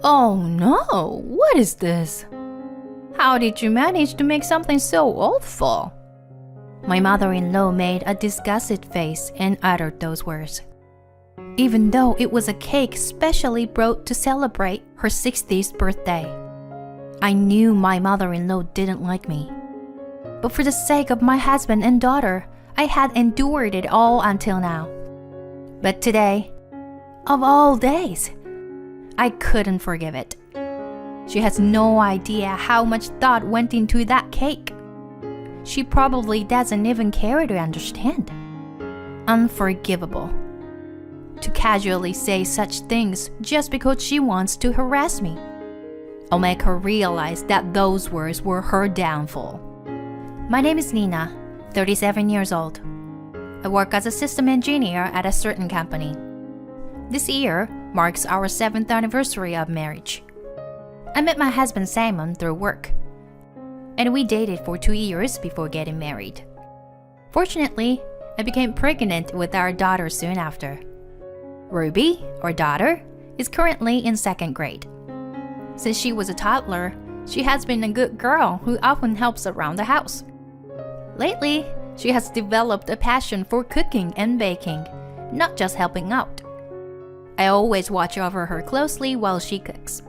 Oh no, what is this? How did you manage to make something so awful? My mother-in-law made a disgusted face and uttered those words. Even though it was a cake specially brought to celebrate her 60th birthday, I knew my mother-in-law didn't like me. But for the sake of my husband and daughter, I had endured it all until now. But today, of all days, I couldn't forgive it. She has no idea how much thought went into that cake. She probably doesn't even care to understand. Unforgivable. To casually say such things just because she wants to harass me. I'll make her realize that those words were her downfall. My name is Nina, 37 years old. I work as a system engineer at a certain company. This year marks our 7th anniversary of marriage. I met my husband Simon through work, and we dated for 2 years before getting married. Fortunately, I became pregnant with our daughter soon after. Ruby, our daughter, is currently in 2nd grade. Since she was a toddler, she has been a good girl who often helps around the house. Lately, she has developed a passion for cooking and baking, not just helping out. I always watch over her closely while she cooks.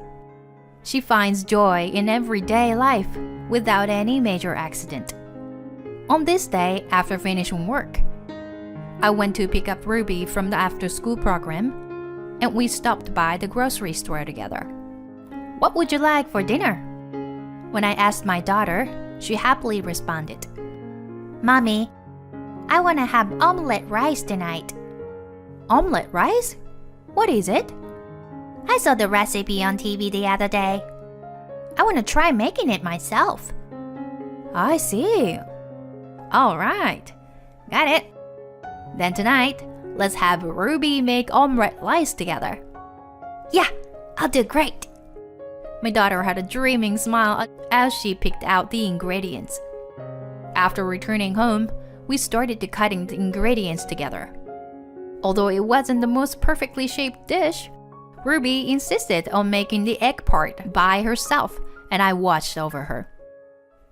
She finds joy in everyday life without any major accident. On this day, after finishing work, I went to pick up Ruby from the after-school program, and we stopped by the grocery store together. What would you like for dinner? When I asked my daughter, she happily responded, Mommy, I want to have omelette rice tonight. Omelette rice? What is it? I saw the recipe on TV the other day. I want to try making it myself. I see. All right. Got it. Then tonight, let's have Ruby make omelette rice together. Yeah, I'll do great. My daughter had a dreaming smile as she picked out the ingredients. After returning home, we started to cutting the ingredients together. Although it wasn't the most perfectly shaped dish, Ruby insisted on making the egg part by herself, and I watched over her.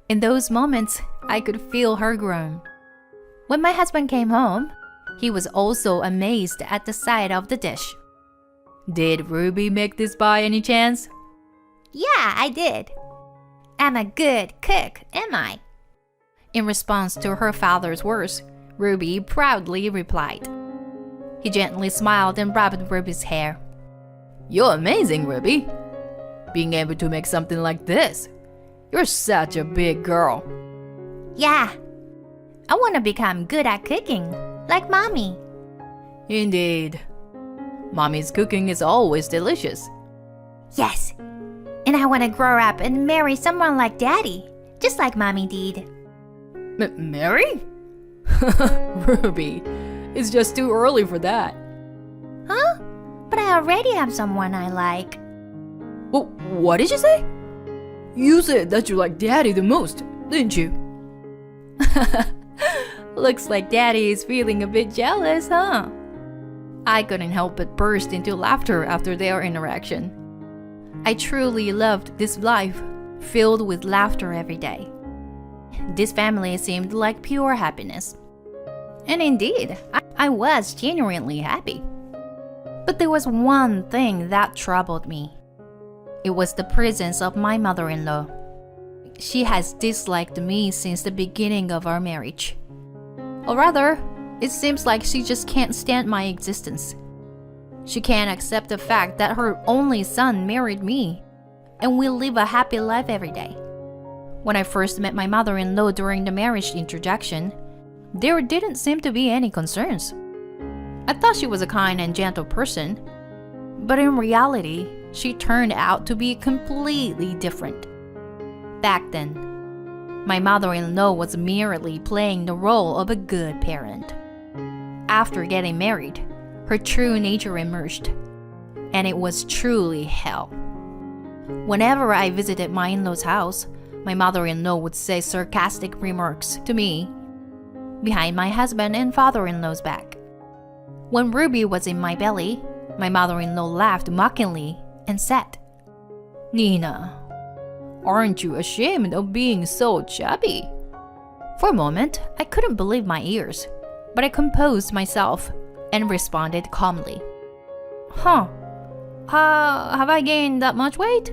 In those moments, I could feel her grow. When my husband came home, he was also amazed at the sight of the dish. Did Ruby make this by any chance? Yeah, I did. I'm a good cook, am I? In response to her father's words, Ruby proudly replied. He gently smiled and rubbed Ruby's hair. You're amazing, Ruby. Being able to make something like this. You're such a big girl. Yeah. I want to become good at cooking, like Mommy. Indeed. Mommy's cooking is always delicious. Yes. And I want to grow up and marry someone like Daddy, just like Mommy did. Marry? Ruby, it's just too early for that. Huh? But I already have someone I like. Well, what did you say? You said that you like Daddy the most, didn't you? Looks like Daddy is feeling a bit jealous, huh? I couldn't help but burst into laughter after their interaction. I truly loved this life, filled with laughter every day. This family seemed like pure happiness. And indeed, I was genuinely happy. But there was one thing that troubled me. It was the presence of my mother-in-law. She has disliked me since the beginning of our marriage. Or rather, it seems like she just can't stand my existence. She can't accept the fact that her only son married me, and we live a happy life every day. When I first met my mother-in-law during the marriage introduction, there didn't seem to be any concerns. I thought she was a kind and gentle person, but in reality, she turned out to be completely different. Back then, my mother-in-law was merely playing the role of a good parent. After getting married, her true nature emerged, and it was truly hell. Whenever I visited my in-law's house, my mother-in-law would say sarcastic remarks to me behind my husband and father-in-law's back. When Ruby was in my belly, my mother-in-law laughed mockingly and said, Nina, aren't you ashamed of being so chubby? For a moment, I couldn't believe my ears, but I composed myself and responded calmly. Have I gained that much weight?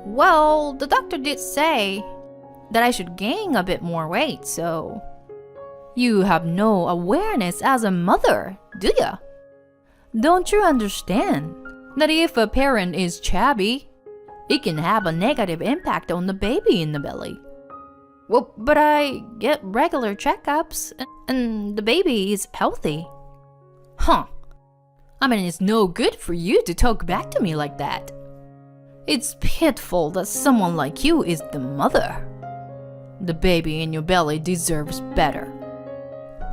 Well, the doctor did say that I should gain a bit more weight, so... You have no awareness as a mother, do ya? Don't you understand that if a parent is chubby, it can have a negative impact on the baby in the belly? Well, but I get regular checkups and the baby is healthy. I mean, it's no good for you to talk back to me like that. It's pitiful that someone like you is the mother. The baby in your belly deserves better.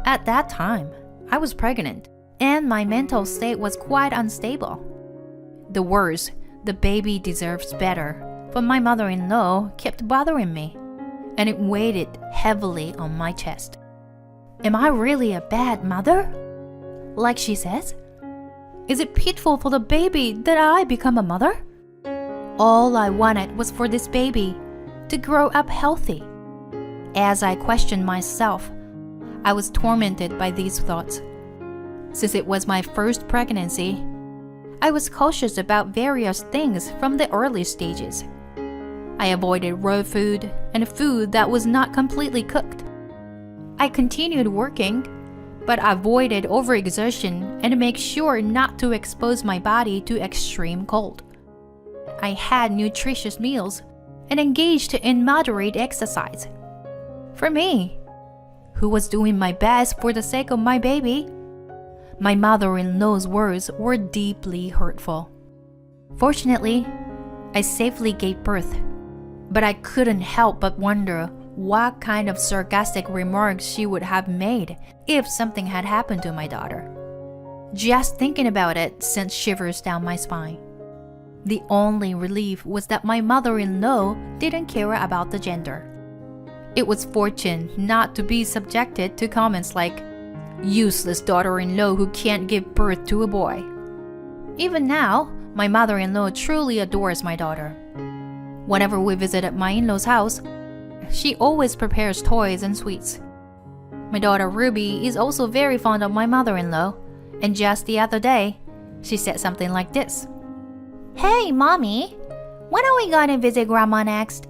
At that time, I was pregnant, and my mental state was quite unstable. The words, "the baby deserves better," from my mother-in-law kept bothering me, and it weighed heavily on my chest. Am I really a bad mother? Like she says? Is it pitiful for the baby that I become a mother? All I wanted was for this baby to grow up healthy. As I questioned myself, I was tormented by these thoughts. Since it was my first pregnancy, I was cautious about various things from the early stages. I avoided raw food and food that was not completely cooked. I continued working, but avoided overexertion and made sure not to expose my body to extreme cold. I had nutritious meals and engaged in moderate exercise. For me, who was doing my best for the sake of my baby, my mother-in-law's words were deeply hurtful. Fortunately, I safely gave birth, but I couldn't help but wonder what kind of sarcastic remarks she would have made if something had happened to my daughter. Just thinking about it sent shivers down my spine. The only relief was that my mother-in-law didn't care about the gender. It was fortunate not to be subjected to comments like, "Useless daughter-in-law who can't give birth to a boy." Even now, my mother-in-law truly adores my daughter. Whenever we visit at my in-law's house, she always prepares toys and sweets. My daughter Ruby is also very fond of my mother-in-law, and just the other day, she said something like this. "Hey, Mommy, when are we gonna visit Grandma next?"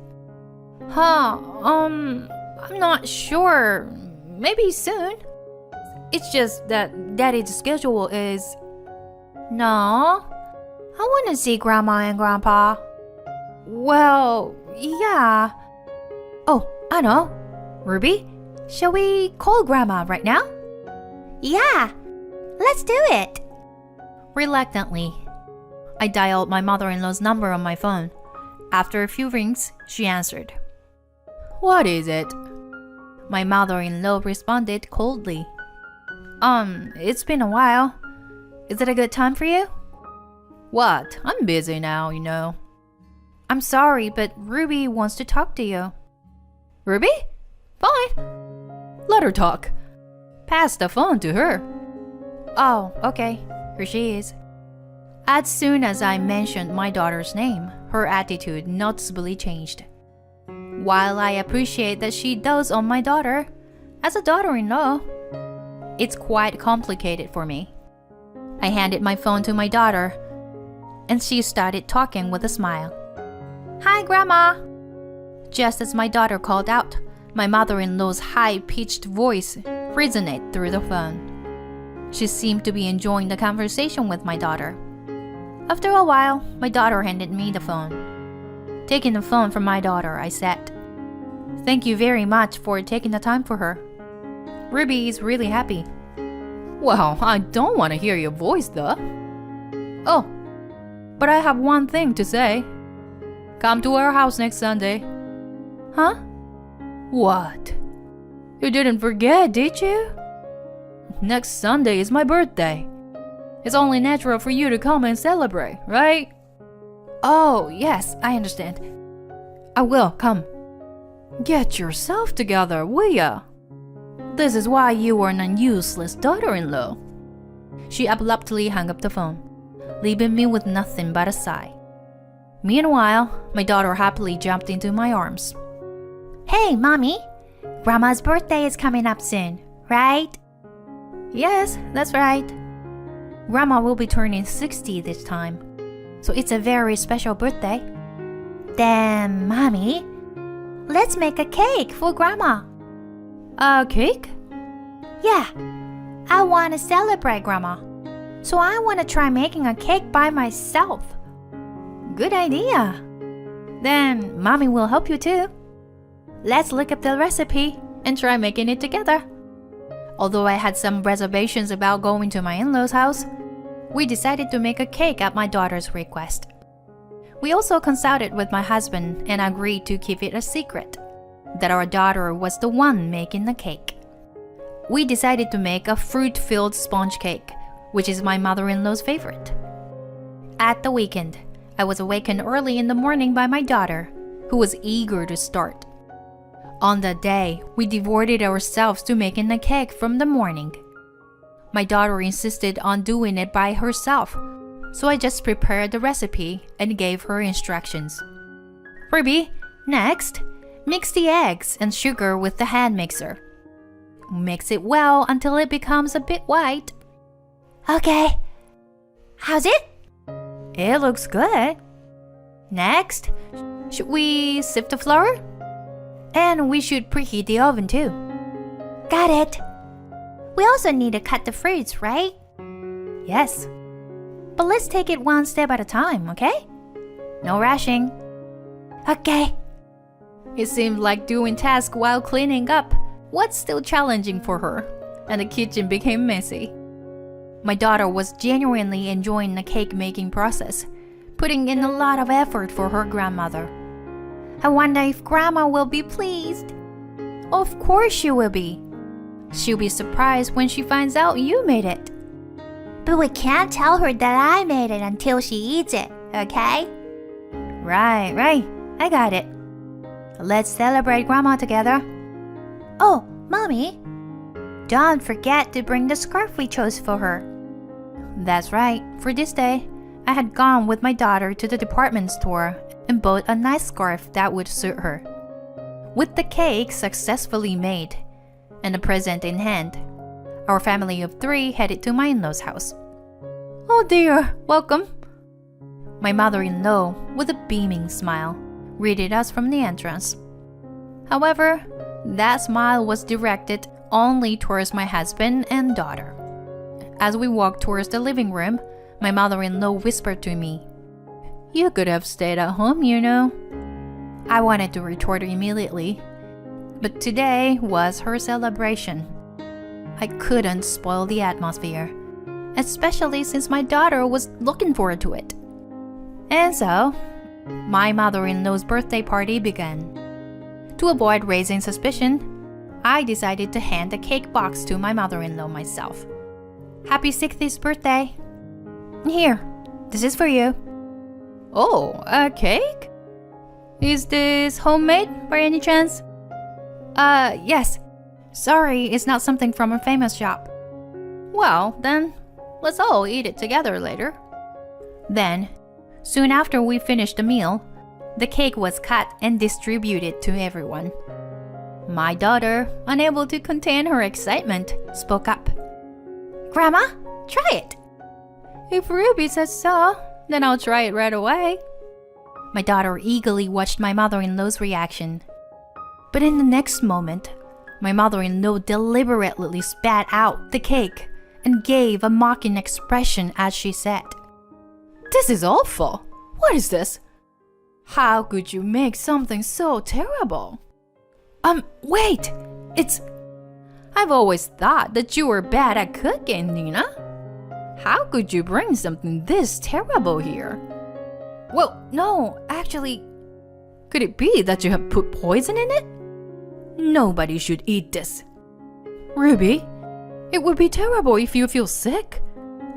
I'm not sure. Maybe soon. It's just that Daddy's schedule is... No, I want to see Grandma and Grandpa. Well, yeah. Oh, I know. Ruby, shall we call Grandma right now? Yeah, let's do it. Reluctantly, I dialed my mother-in-law's number on my phone. After a few rings, she answered. What is it? My mother-in-law responded coldly. It's been a while. Is it a good time for you? What? I'm busy now, you know. I'm sorry, but Ruby wants to talk to you. Ruby? Fine. Let her talk. Pass the phone to her. Oh, okay. Here she is. As soon as I mentioned my daughter's name, her attitude noticeably changed. While I appreciate that she does on my daughter, as a daughter-in-law, it's quite complicated for me. I handed my phone to my daughter, and she started talking with a smile. Hi, Grandma! Just as my daughter called out, my mother-in-law's high-pitched voice resonated through the phone. She seemed to be enjoying the conversation with my daughter. After a while, my daughter handed me the phone. Taking the phone from my daughter, I said, Thank you very much for taking the time for her. Ruby is really happy. Well, I don't want to hear your voice, though. Oh, but I have one thing to say. Come to our house next Sunday. Huh? What? You didn't forget, did you? Next Sunday is my birthday. It's only natural for you to come and celebrate, right? Oh, yes, I understand. I will come. Get yourself together, will ya? This is why you are an useless daughter-in-law. She abruptly hung up the phone, leaving me with nothing but a sigh. Meanwhile, my daughter happily jumped into my arms. Hey, Mommy. Grandma's birthday is coming up soon, right? Yes, that's right. Grandma will be turning 60 this time, so it's a very special birthday. Then, Mommy, let's make a cake for Grandma. A cake? Yeah, I want to celebrate Grandma, so I want to try making a cake by myself. Good idea. Then Mommy will help you too. Let's look up the recipe and try making it together. Although I had some reservations about going to my in-laws' house, we decided to make a cake at my daughter's request. We also consulted with my husband and agreed to keep it a secret, that our daughter was the one making the cake. We decided to make a fruit-filled sponge cake, which is my mother-in-law's favorite. At the weekend, I was awakened early in the morning by my daughter, who was eager to start. On that day, we devoted ourselves to making the cake from the morning. My daughter insisted on doing it by herself, so I just prepared the recipe and gave her instructions. Ruby, next, mix the eggs and sugar with the hand mixer. Mix it well until it becomes a bit white. Okay. How's it? It looks good. Next, should we sift the flour? And we should preheat the oven too. Got it. We also need to cut the fruits, right? Yes. But let's take it one step at a time, okay? No rushing. Okay. It seemed like doing tasks while cleaning up was still challenging for her, and the kitchen became messy. My daughter was genuinely enjoying the cake-making process, putting in a lot of effort for her grandmother. I wonder if Grandma will be pleased. Of course she will be. She'll be surprised when she finds out you made it. But we can't tell her that I made it until she eats it, okay? Right. I got it. Let's celebrate Grandma together. Oh, Mommy, don't forget to bring the scarf we chose for her. That's right. For this day, I had gone with my daughter to the department store and bought a nice scarf that would suit her. With the cake successfully made and a present in hand, our family of 3 headed to my in-laws' house. Oh dear, welcome. My mother-in-law, with a beaming smile, greeted us from the entrance. However, that smile was directed only towards my husband and daughter. As we walked towards the living room, my mother-in-law whispered to me, "You could have stayed at home, you know." I wanted to retort immediately, but today was her celebration. I couldn't spoil the atmosphere, especially since my daughter was looking forward to it. And so, my mother-in-law's birthday party began. To avoid raising suspicion, I decided to hand the cake box to my mother-in-law myself. Happy 60th birthday. Here, this is for you. Oh, a cake? Is this homemade by any chance? Yes. Sorry, it's not something from a famous shop. Well, then, let's all eat it together later. Then, soon after we finished the meal, the cake was cut and distributed to everyone. My daughter, unable to contain her excitement, spoke up. Grandma, try it. If Ruby says so, then I'll try it right away. My daughter eagerly watched my mother-in-law's reaction. But in the next moment, my mother-in-law deliberately spat out the cake and gave a mocking expression as she said, "This is awful. What is this? How could you make something so terrible?" Wait, I've always thought that you were bad at cooking, Nina. How could you bring something this terrible here? Well, no, actually, could it be that you have put poison in it? Nobody should eat this. Ruby, it would be terrible if you feel sick.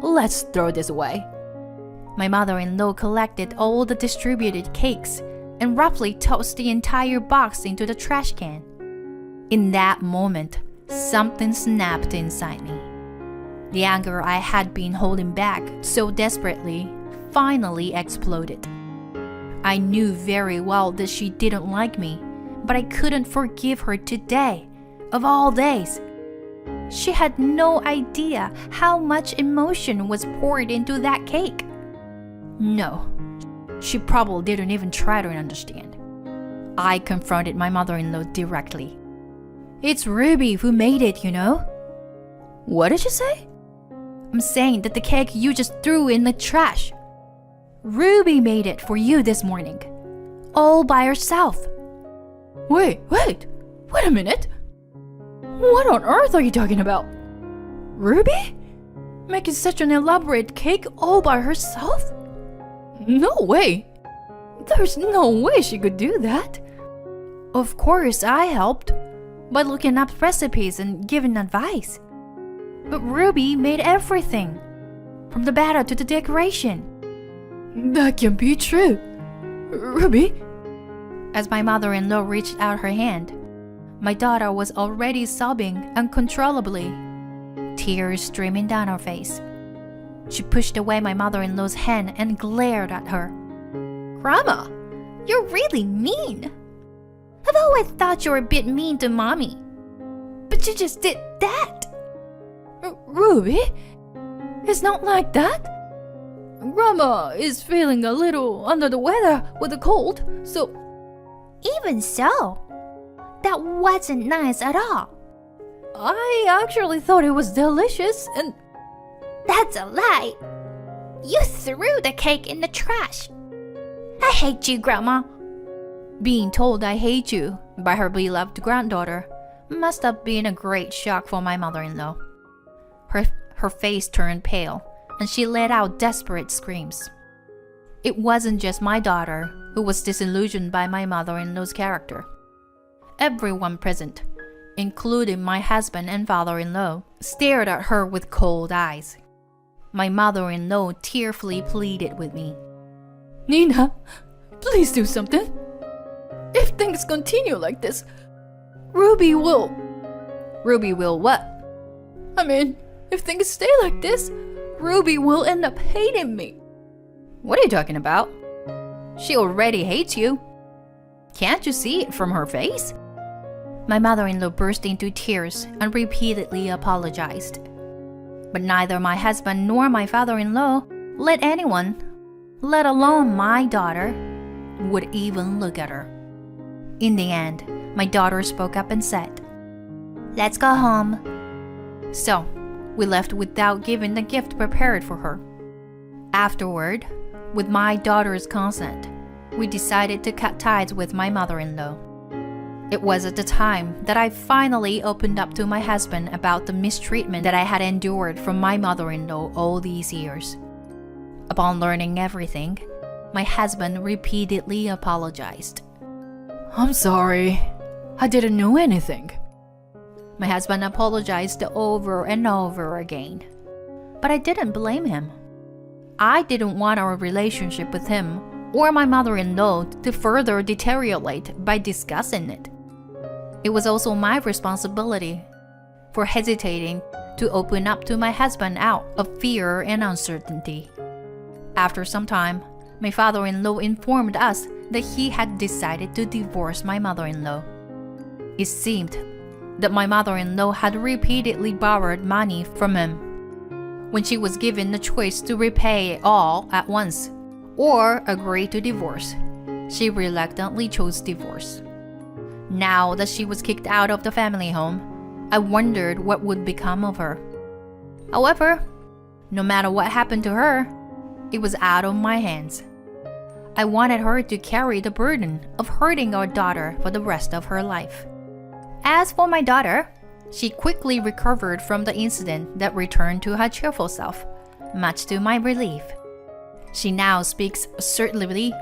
Let's throw this away. My mother-in-law collected all the distributed cakes and roughly tossed the entire box into the trash can. In that moment, something snapped inside me. The anger I had been holding back so desperately finally exploded. I knew very well that she didn't like me, but I couldn't forgive her today, of all days. She had no idea how much emotion was poured into that cake. No, she probably didn't even try to understand. I confronted my mother-in-law directly. It's Ruby who made it, you know? What did you say? I'm saying that the cake you just threw in the trash. Ruby made it for you this morning, all by herself. Wait a minute. What on earth are you talking about? Ruby? Making such an elaborate cake all by herself? No way. There's no way she could do that. Of course I helped, by looking up recipes and giving advice. But Ruby made everything, from the batter to the decoration. That can't be true. Ruby? As my mother-in-law reached out her hand, my daughter was already sobbing uncontrollably, tears streaming down her face. She pushed away my mother-in-law's hand and glared at her. Grandma, you're really mean. I've always thought you were a bit mean to Mommy. But you just did that. Ruby, it's not like that. Grandma is feeling a little under the weather with a cold, so... Even so, that wasn't nice at all. I actually thought it was delicious and... That's a lie. You threw the cake in the trash. I hate you, Grandma. Being told I hate you by her beloved granddaughter must have been a great shock for my mother-in-law. Her face turned pale, and she let out desperate screams. It wasn't just my daughter who was disillusioned by my mother-in-law's character. Everyone present, including my husband and father-in-law, stared at her with cold eyes. My mother-in-law tearfully pleaded with me. Nina, please do something. If things continue like this, Ruby will... Ruby will what? I mean, if things stay like this, Ruby will end up hating me. What are you talking about? She already hates you. Can't you see it from her face? My mother-in-law burst into tears and repeatedly apologized. But neither my husband nor my father-in-law let anyone, let alone my daughter, would even look at her. In the end, my daughter spoke up and said, "Let's go home." So, we left without giving the gift prepared for her. Afterward, with my daughter's consent, we decided to cut ties with my mother-in-law. It was at the time that I finally opened up to my husband about the mistreatment that I had endured from my mother-in-law all these years. Upon learning everything, my husband repeatedly apologized. I'm sorry. I didn't know anything. My husband apologized over and over again. But I didn't blame him. I didn't want our relationship with him or my mother-in-law to further deteriorate by discussing it. It was also my responsibility for hesitating to open up to my husband out of fear and uncertainty. After some time, my father-in-law informed us that he had decided to divorce my mother-in-law. It seemed that my mother-in-law had repeatedly borrowed money from him. When she was given the choice to repay all at once or agree to divorce, she reluctantly chose divorce. Now that she was kicked out of the family home, I wondered what would become of her. However, no matter what happened to her, it was out of my hands. I wanted her to carry the burden of hurting our daughter for the rest of her life. As for my daughter, she quickly recovered from the incident that returned to her cheerful self, much to my relief. She now speaks assertively,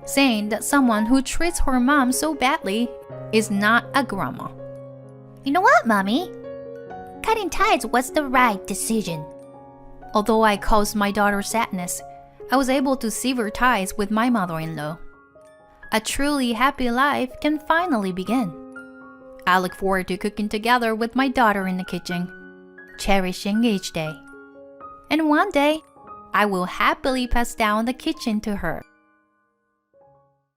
saying that someone who treats her mom so badly is not a grandma. You know what, Mommy? Cutting ties was the right decision. Although I caused my daughter sadness, I was able to sever ties with my mother-in-law. A truly happy life can finally begin. I look forward to cooking together with my daughter in the kitchen, cherishing each day. And one day, I will happily pass down the kitchen to her.